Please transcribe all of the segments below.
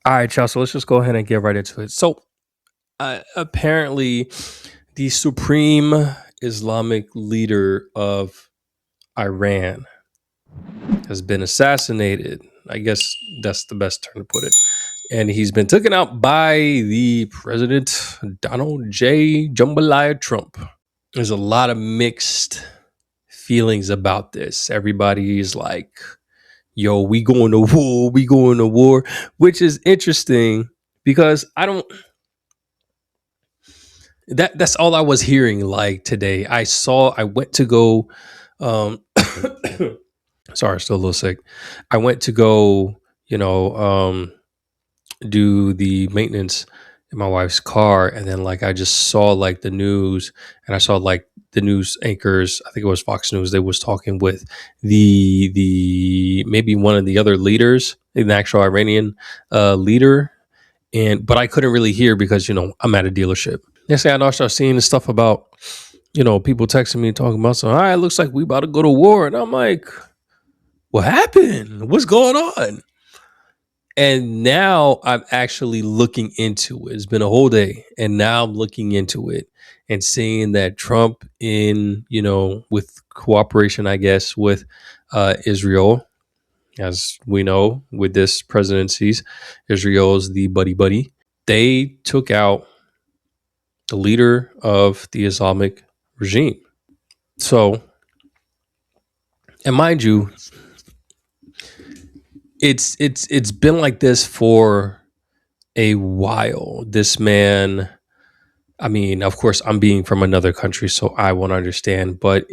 All right, y'all. So let's just go ahead and get right into it. So apparently, the supreme Islamic leader of Iran has been assassinated. I guess that's the best term to put it. And he's been taken out by the president, Donald J. Jambalaya Trump. There's a lot of mixed feelings about this. Everybody is like, yo, we going to war, we going to war, which is interesting because that's all I was hearing like today. I went to go, sorry, still a little sick. I went to go, do the maintenance in my wife's car, and then like I just saw like the news, and I saw like the news anchors. I think it was Fox News. They was talking with the maybe one of the other leaders, the actual Iranian leader, but I couldn't really hear because I'm at a dealership. Next thing I know, I started seeing the stuff about people texting me talking about, so all right, it looks like we about to go to war, and I'm like, what happened? What's going on? And now I'm actually looking into it. It's been a whole day, and now I'm looking into it and seeing that Trump, with cooperation, I guess, with Israel, as we know, with this presidency's, Israel's the buddy. They took out the leader of the Islamic regime. So, and mind you, it's been like this for a while. This man, I mean, of course, I'm being from another country, so I won't understand. But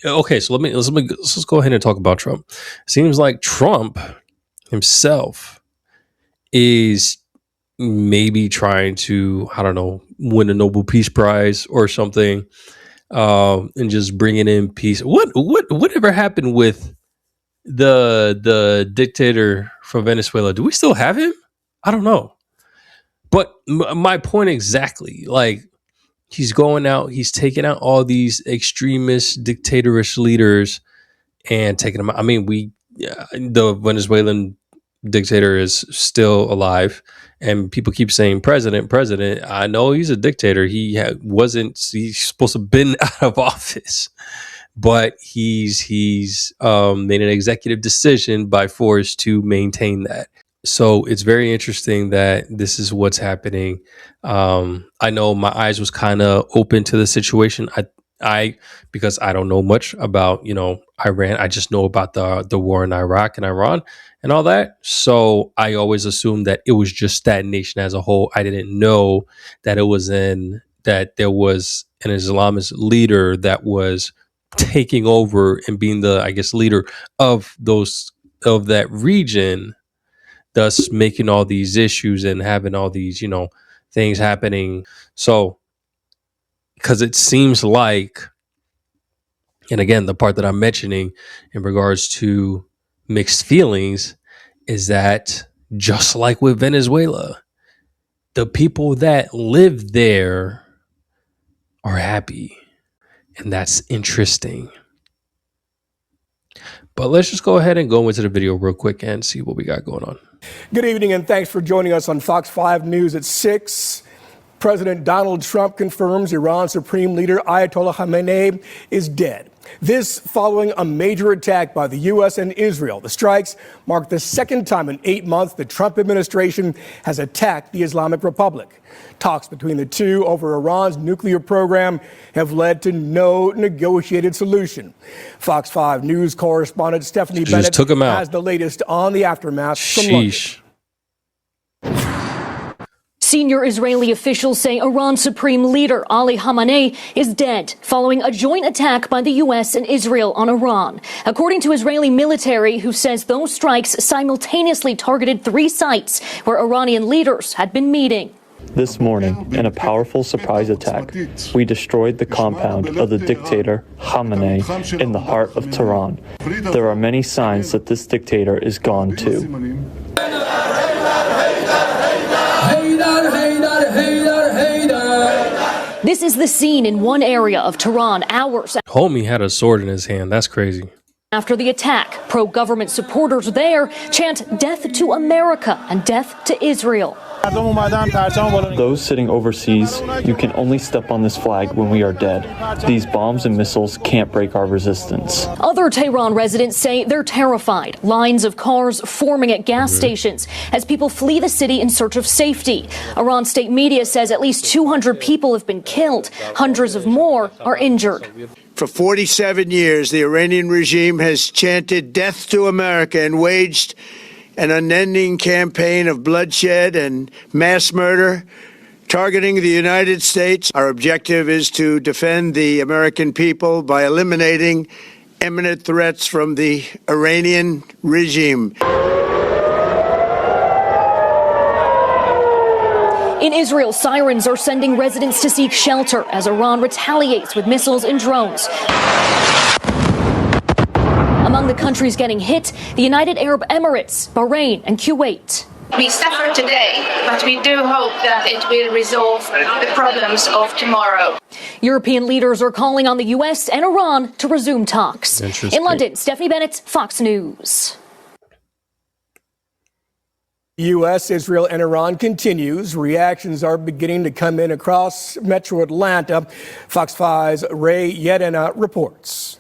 okay. So let's go ahead and talk about Trump. Seems like Trump himself is maybe trying to, I don't know, win a Nobel Peace Prize or something, and just bringing in peace. Whatever happened with the dictator from Venezuela? Do we still have him? I don't know. But my point exactly, like, he's going out, he's taking out all these extremist dictatorish leaders and taking them out. I mean, the Venezuelan dictator is still alive, and people keep saying president. I know he's a dictator. He's supposed to have been out of office, but he's made an executive decision by force to maintain that. So it's very interesting that this is what's happening. I know my eyes was kind of open to the situation. I because I don't know much about Iran. I just know about the war in Iraq and Iran and all that. So I always assumed that it was just that nation as a whole. I didn't know that that there was an Islamist leader that was taking over and being the, I guess, leader of that region, thus making all these issues and having all these things happening. So because it seems like, and again, the part that I'm mentioning in regards to mixed feelings is that just like with Venezuela, the people that live there are happy. And that's interesting. But let's just go ahead and go into the video real quick and see what we got going on. Good evening, and thanks for joining us on Fox 5 News at 6. President Donald Trump confirms Iran's supreme leader Ayatollah Khamenei is dead. This following a major attack by the U.S. and Israel. The strikes mark the second time in 8 months the Trump administration has attacked the Islamic Republic. Talks between the two over Iran's nuclear program have led to no negotiated solution. Fox 5 News correspondent Stephanie Bennett has the latest on the aftermath from London. Senior Israeli officials say Iran's supreme leader Ali Khamenei is dead following a joint attack by the U.S. and Israel on Iran. According to Israeli military, who says those strikes simultaneously targeted 3 sites where Iranian leaders had been meeting. This morning, in a powerful surprise attack, we destroyed the compound of the dictator Khamenei in the heart of Tehran. There are many signs that this dictator is gone too. This is the scene in one area of Tehran hours. Homie had a sword in his hand. That's crazy. After the attack, pro-government supporters there chant death to America and death to Israel. Those sitting overseas, you can only step on this flag when we are dead. These bombs and missiles can't break our resistance. Other Tehran residents say they're terrified. Lines of cars forming at gas stations as people flee the city in search of safety. Iran state media says at least 200 people have been killed. Hundreds of more are injured. For 47 years, the Iranian regime has chanted death to America and waged an unending campaign of bloodshed and mass murder targeting the United States. Our objective is to defend the American people by eliminating imminent threats from the Iranian regime. In Israel, sirens are sending residents to seek shelter as Iran retaliates with missiles and drones. Among the countries getting hit, the United Arab Emirates, Bahrain, and Kuwait. We suffer today, but we do hope that it will resolve the problems of tomorrow. European leaders are calling on the U.S. and Iran to resume talks. In London, Stephanie Bennett, Fox News. U.S., Israel, and Iran continues. Reactions are beginning to come in across metro Atlanta. Fox 5's Ray Yedena reports.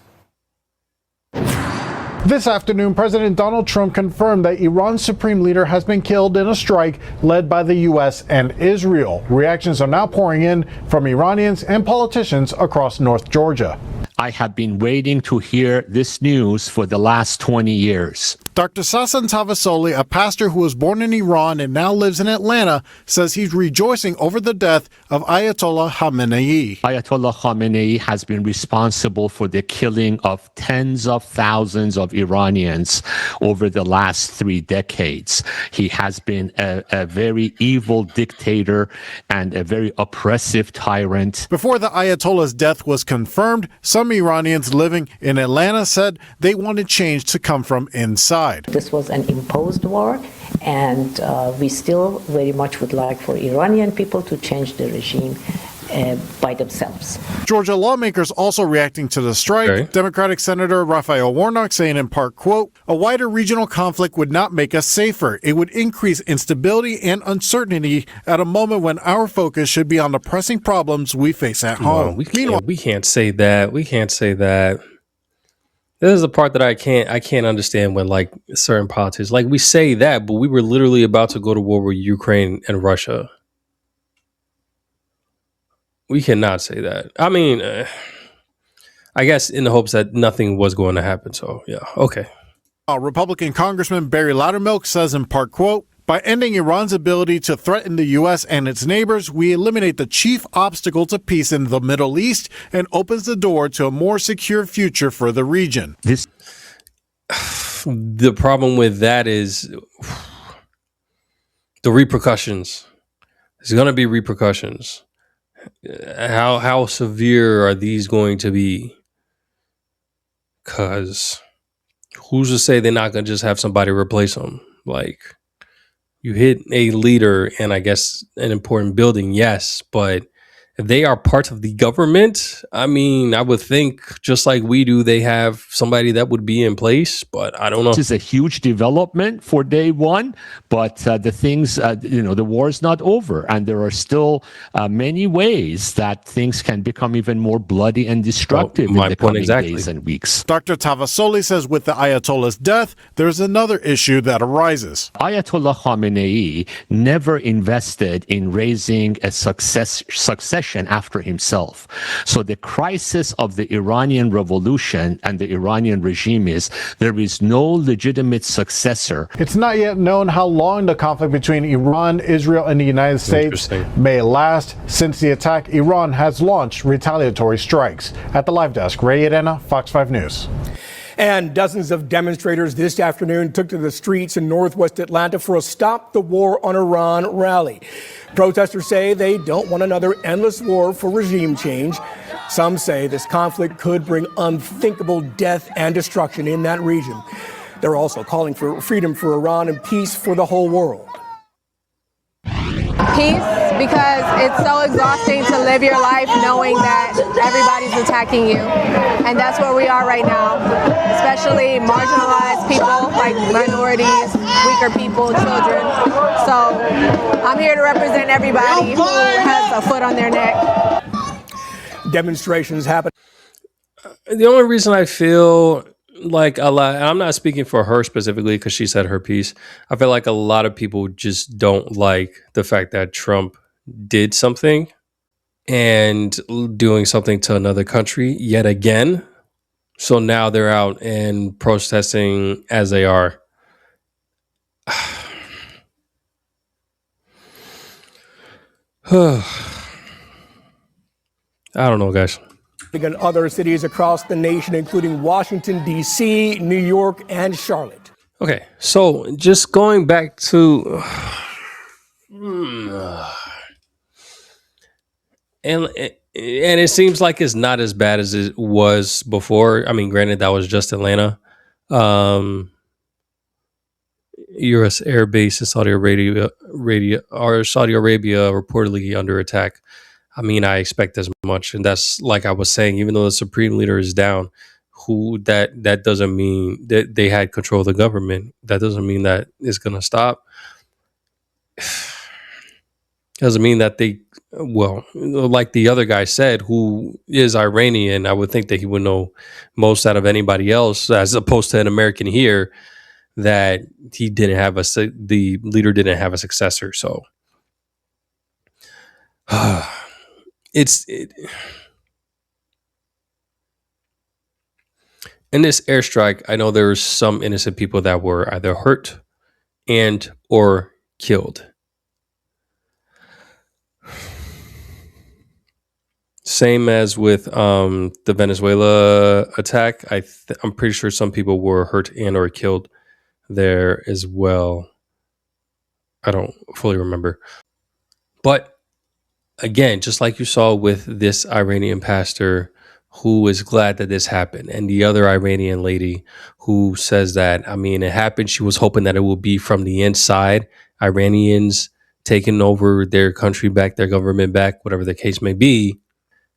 This afternoon, President Donald Trump confirmed that Iran's supreme leader has been killed in a strike led by the U.S. and Israel. Reactions are now pouring in from Iranians and politicians across North Georgia. I have been waiting to hear this news for the last 20 years. Dr. Sassan Tavasoli, a pastor who was born in Iran and now lives in Atlanta, says he's rejoicing over the death of Ayatollah Khamenei. Ayatollah Khamenei has been responsible for the killing of tens of thousands of Iranians over the last 3 decades. He has been a very evil dictator and a very oppressive tyrant. Before the Ayatollah's death was confirmed, some Iranians living in Atlanta said they wanted change to come from inside. This was an imposed war, and we still very much would like for Iranian people to change the regime by themselves. Georgia lawmakers also reacting to the strike. Okay. Democratic Senator Raphael Warnock saying in part, quote, "A wider regional conflict would not make us safer. It would increase instability and uncertainty at a moment when our focus should be on the pressing problems we face at home." We can't say that. We can't say that. This is the part that I can't understand when like certain politicians, like we say that, but we were literally about to go to war with Ukraine and Russia. We cannot say that. I mean, I guess in the hopes that nothing was going to happen. So, yeah, okay. Republican Congressman Barry Loudermilk says in part, quote, "By ending Iran's ability to threaten the U.S. and its neighbors, we eliminate the chief obstacle to peace in the Middle East and opens the door to a more secure future for the region." The problem with that is the repercussions. There's going to be repercussions. How severe are these going to be? Because who's to say they're not going to just have somebody replace them? Like, you hit a leader and I guess an important building, yes, but if they are part of the government, I mean, I would think just like we do, they have somebody that would be in place, but I don't know. This is a huge development for day one, but the things, the war is not over, and there are still many ways that things can become even more bloody and destructive in the coming days and weeks. Dr. Tavasoli says with the Ayatollah's death, there's another issue that arises. Ayatollah Khamenei never invested in raising a succession after himself. So the crisis of the Iranian revolution and the Iranian regime is there is no legitimate successor. It's not yet known how long the conflict between Iran, Israel, and the United States may last. Since the attack, Iran has launched retaliatory strikes. At the live desk, Ray Yedena, Fox 5 News. And dozens of demonstrators this afternoon took to the streets in northwest Atlanta for a Stop the War on Iran rally. Protesters say they don't want another endless war for regime change. Some say this conflict could bring unthinkable death and destruction in that region. They're also calling for freedom for Iran and peace for the whole world. Peace, because it's so exhausting to live your life knowing that everybody's attacking you. And that's where we are right now, especially marginalized people like minorities, weaker people, children. So I'm here to represent everybody who has a foot on their neck. Demonstrations happen. The only reason I feel like a lot, and I'm not speaking for her specifically because she said her piece, I feel like a lot of people just don't like the fact that Trump did something and doing something to another country yet again. So now they're out and protesting as they are. I don't know, guys. In other cities across the nation, including Washington, D.C., New York, and Charlotte. Okay, so just going back to... And it seems like it's not as bad as it was before. I mean, granted, that was just Atlanta. U.S. air base in Saudi Arabia reportedly under attack. I mean, I expect as much, and that's like I was saying. Even though the supreme leader is down, that doesn't mean that they had control of the government. That doesn't mean that it's going to stop. Doesn't mean that they, well, like the other guy said, who is Iranian, I would think that he would know most out of anybody else, as opposed to an American here, that he didn't have the leader didn't have a successor. So in this airstrike, I know there's some innocent people that were either hurt and or killed. Same as with the Venezuela attack. I'm pretty sure some people were hurt and or killed there as well. I don't fully remember. But again, just like you saw with this Iranian pastor who is glad that this happened, and the other Iranian lady who says that, I mean, it happened. She was hoping that it would be from the inside, Iranians taking over their country back, their government back, whatever the case may be.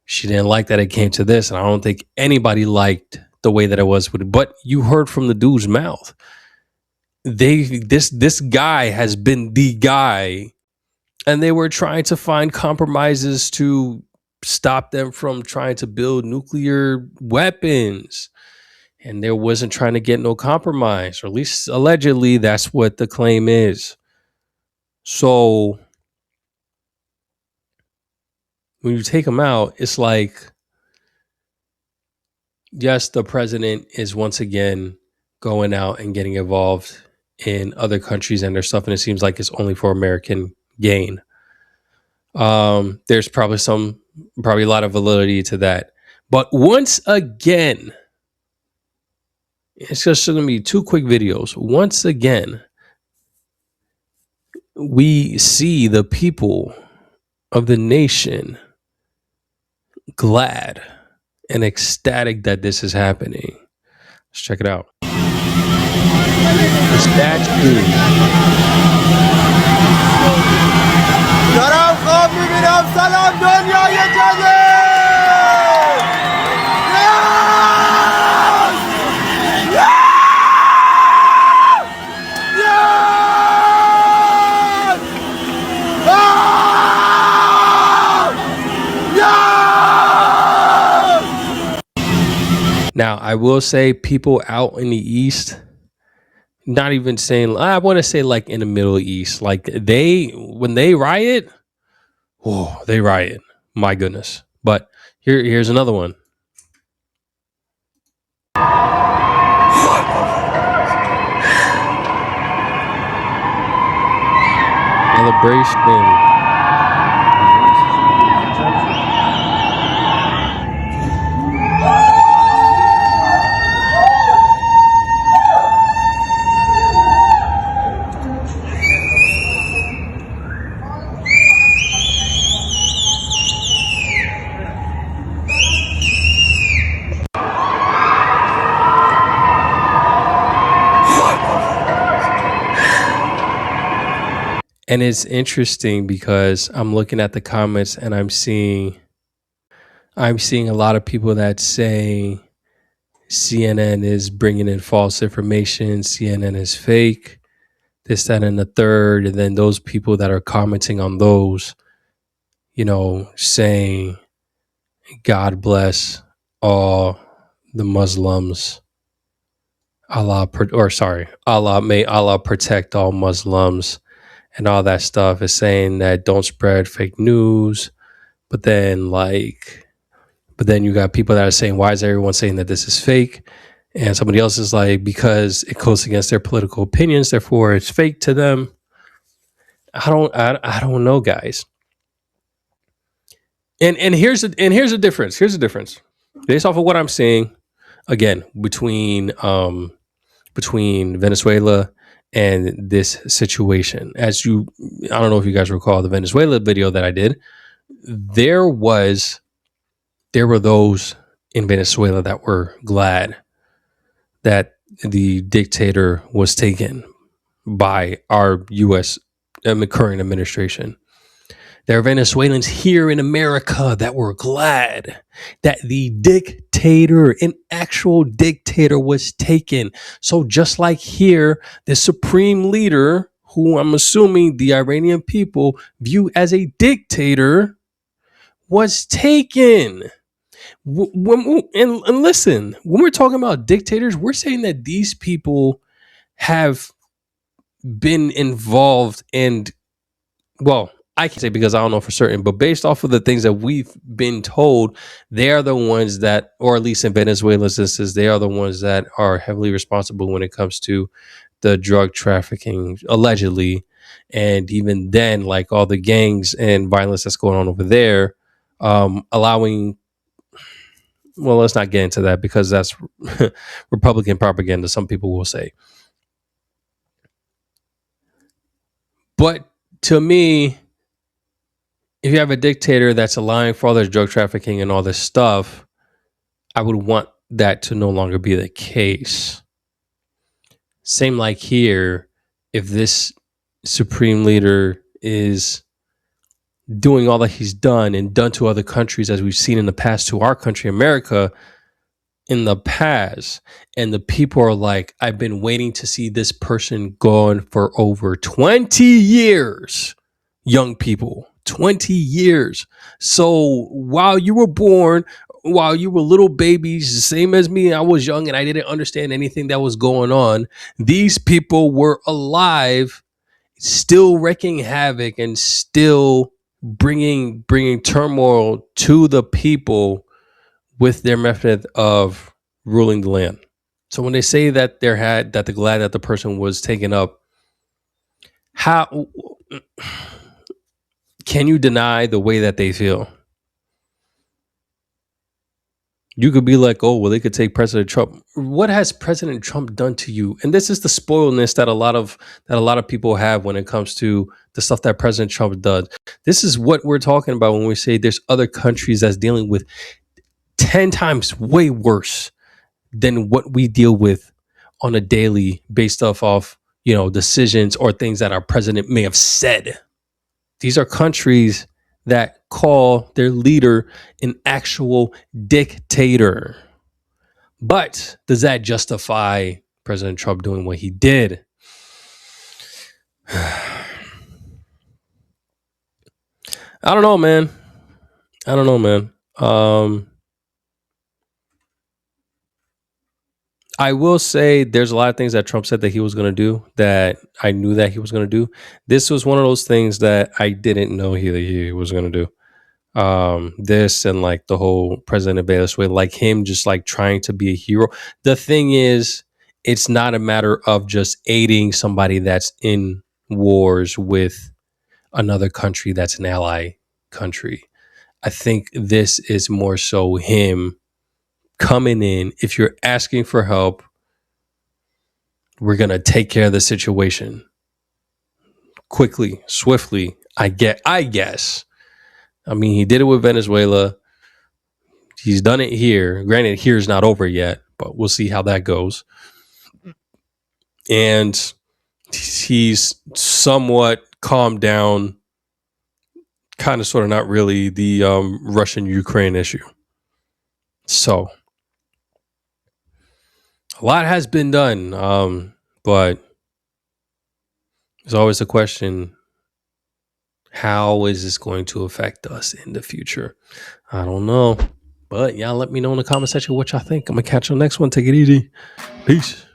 She didn't like that it came to this, and I don't think anybody liked the way that it was. But you heard from the dude's mouth. This guy has been the guy, and they were trying to find compromises to stop them from trying to build nuclear weapons, and there wasn't trying to get no compromise, or at least allegedly that's what the claim is. So when you take them out, it's like, yes, the president is once again going out and getting involved in other countries and their stuff, and it seems like it's only for American gain. There's probably a lot of validity to that. But once again, it's just going to be 2 quick videos. Once again, we see the people of the nation glad and ecstatic that this is happening. Let's check it out. The statue. Now, I will say people out in the East, not even saying, I want to say like in the Middle East, like when they riot, they riot. My goodness. But here's another one. Celebration. And it's interesting because I'm looking at the comments and I'm seeing I'm seeing a lot of people that say CNN is bringing in false information, CNN is fake, this, that, and the third. And then those people that are commenting on those, saying, God bless all the Muslims. Allah may Allah protect all Muslims and all that stuff, is saying that don't spread fake news. But then you got people that are saying, why is everyone saying that this is fake? And somebody else is like, because it goes against their political opinions, therefore it's fake to them. I don't know, guys. And here's the difference. Here's the difference. Based off of what I'm seeing, again, between Venezuela and this situation. I don't know if you guys recall the Venezuela video that I did. There were those in Venezuela that were glad that the dictator was taken by our U.S. Current administration. There are Venezuelans here in America that were glad that the dictator, an actual dictator, was taken. So just like here, the supreme leader, who I'm assuming the Iranian people view as a dictator, was taken. And listen, when we're talking about dictators, we're saying that these people have been involved and, well, I can't say because I don't know for certain, but based off of the things that we've been told, they are the ones that, or at least in Venezuela's instance, they are the ones that are heavily responsible when it comes to the drug trafficking, allegedly. And even then, like all the gangs and violence that's going on over there, allowing, well, let's not get into that because that's Republican propaganda, some people will say. But to me, if you have a dictator that's allowing for all this drug trafficking and all this stuff, I would want that to no longer be the case. Same like here, if this supreme leader is doing all that he's done and done to other countries, as we've seen in the past to our country, America, in the past, and the people are like, I've been waiting to see this person gone for over 20 years, young people. 20 years. So while you were born, while you were little babies, same as me, I was young and I didn't understand anything that was going on. These people were alive, still wreaking havoc and still bringing turmoil to the people with their method of ruling the land. So when they say that they're glad that the person was taken up, how can you deny the way that they feel? You could be like, oh, well, they could take President Trump. What has President Trump done to you? And this is the spoiledness that a lot of people have when it comes to the stuff that President Trump does. This is what we're talking about when we say there's other countries that's dealing with 10 times way worse than what we deal with on a daily based off of, decisions or things that our president may have said. These are countries that call their leader an actual dictator. But does that justify President Trump doing what he did? I don't know, man. I will say there's a lot of things that Trump said that he was going to do that I knew that he was going to do. This was one of those things that I didn't know he was going to do. This and like the whole president of Venezuela, like him just like trying to be a hero. The thing is, it's not a matter of just aiding somebody that's in wars with another country that's an ally country. I think this is more so him coming in. If you're asking for help, we're going to take care of the situation quickly, swiftly. I guess. I mean, he did it with Venezuela. He's done it here. Granted, here's not over yet, but we'll see how that goes. And he's somewhat calmed down, kind of, sort of, not really, the Russian-Ukraine issue. So a lot has been done, but there's always a question: how is this going to affect us in the future? I don't know, but y'all let me know in the comment section what y'all think. I'm gonna catch you on the next one. Take it easy. Peace.